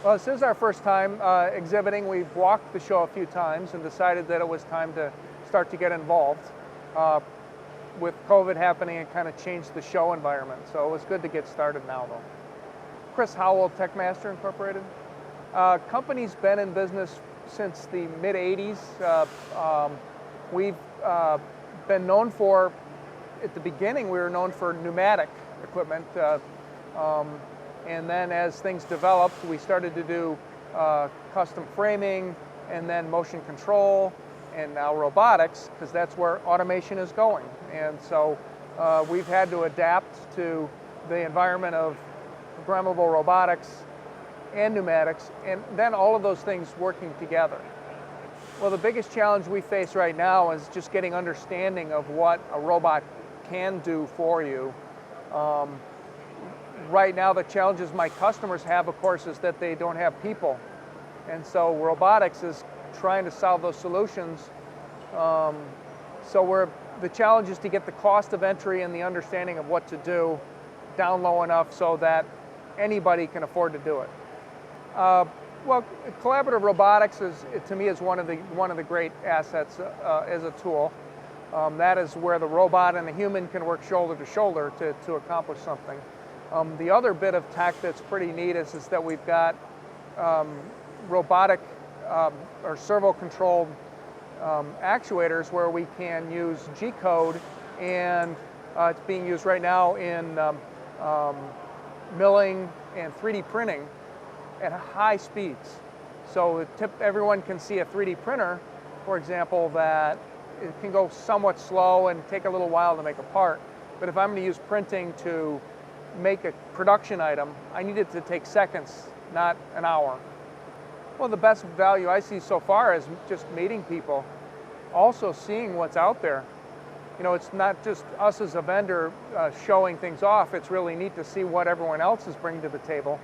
Well, this is our first time exhibiting. We've walked the show a few times and decided that it was time to start to get involved. With COVID happening, it kind of changed the show environment, so it was good to get started now, though. Chris Howell, Techmaster Incorporated. Company's been in business since the mid-'80s. We've been known for, at the beginning, we were known for pneumatic equipment. And then as things developed, we started to do custom framing and then motion control and now robotics, because that's where automation is going. And so we've had to adapt to the environment of programmable robotics and pneumatics, and then all of those things working together. Well, the biggest challenge we face right now is just getting understanding of what a robot can do for you. Right now, the challenges my customers have, of course, is that they don't have people. And so robotics is trying to solve those solutions. The challenge is to get the cost of entry and the understanding of what to do down low enough so that anybody can afford to do it. Well, collaborative robotics to me is one of the great assets as a tool. That is where the robot and the human can work shoulder to shoulder to accomplish something. The other bit of tech that's pretty neat is that we've got robotic or servo-controlled actuators where we can use G-code, and it's being used right now in milling and 3D printing at high speeds. So everyone can see a 3D printer, for example, that it can go somewhat slow and take a little while to make a part. But if I'm going to use printing to make a production item, I need it to take seconds, not an hour. Well, the best value I see so far is just meeting people, also seeing what's out there. You know, it's not just us as a vendor showing things off. It's really neat to see what everyone else is bringing to the table,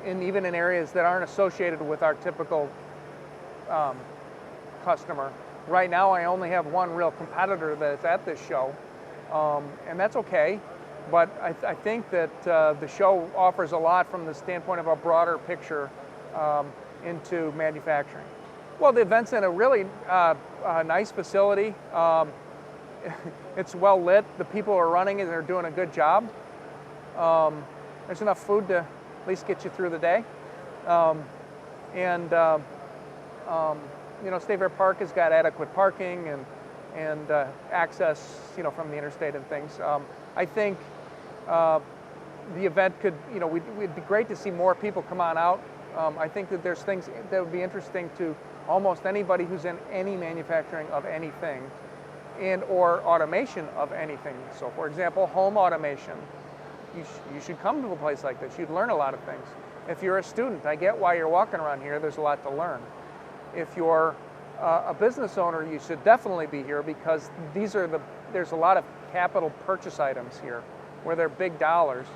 and even in areas that aren't associated with our typical customer. Right now, I only have one real competitor that's at this show, and that's okay. But I think that the show offers a lot from the standpoint of a broader picture into manufacturing. Well, the event's in a really nice facility. It's well lit. The people are running and they're doing a good job. There's enough food to at least get you through the day. You know, State Fair Park has got adequate parking and access, you know, from the interstate and things. I think the event could, you know, it'd be great to see more people come on out. I think that there's things that would be interesting to almost anybody who's in any manufacturing of anything and or automation of anything. So for example, home automation. You should come to a place like this. You'd learn a lot of things. If you're a student, I get why you're walking around here. There's a lot to learn. If you're a business owner, you should definitely be here, because there's a lot of capital purchase items here where they're big dollars,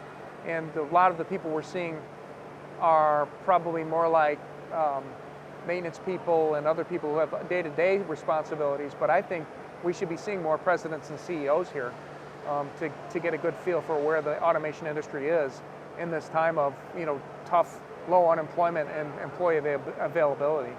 and a lot of the people we're seeing are probably more like maintenance people and other people who have day-to-day responsibilities. But I think we should be seeing more presidents and CEOs here to get a good feel for where the automation industry is in this time of, you know, tough, low unemployment and employee availability.